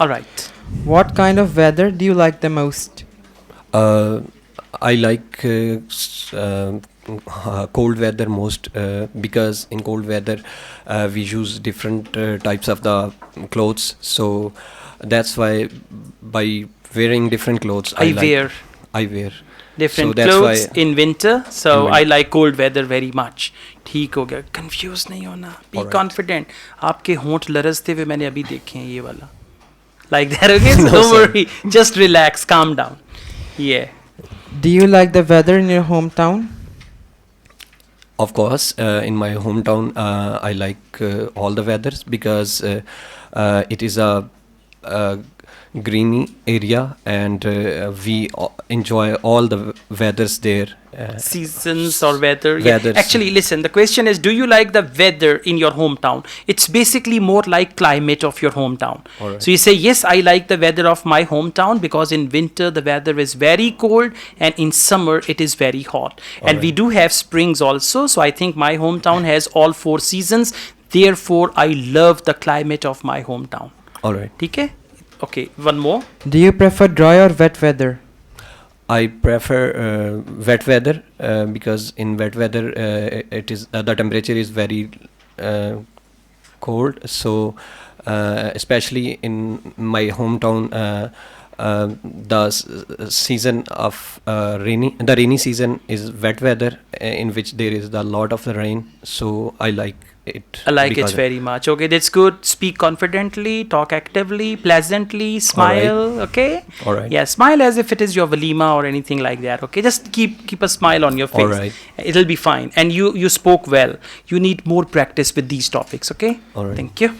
All right. What kind of weather do you like the most? I like cold weather most because in cold weather we use different types of the clothes. So that's why by wearing different clothes, I wear wear. different that's clothes why in winter, so in I like cold weather very much. ठीक हो गया, confuse नहीं होना, B Alright. Confident. आपके होंठ लरसते हुए मैंने अभी देखे हैं, ये वाला. Like that, okay? So No, don't sir. worry, just relax, calm down. Yeah. Do you like the weather in your hometown? Of course, in my hometown, I like all the weathers because it is a greeny area and we enjoy all the weathers there. Seasons or weather. Yeah. Weathers. Actually, listen, the question is, do you like the weather in your hometown? It's basically more like climate of your hometown. Alright. So you say, yes, I like the weather of my hometown because in winter the weather is very cold and in summer it is very hot. And we Alright. do have springs also. So I think my hometown has all 4 seasons. Therefore, I love the climate of my hometown. All right. Okay? Okay, one more. Do you prefer dry or wet weather? I prefer wet weather because in wet weather it is the temperature is very cold. So especially in my hometown, the season of the rainy season is wet weather in which there is a lot of rain. So I like it. I like it because very much. Okay, that's good. Speak confidently, talk actively, pleasantly, smile. Okay. All right. Yeah, smile as if it is your walima or anything like that. Okay, just keep a smile on your face. All right. It'll be fine. And you spoke well. You need more practice with these topics. Okay. All right. Thank you.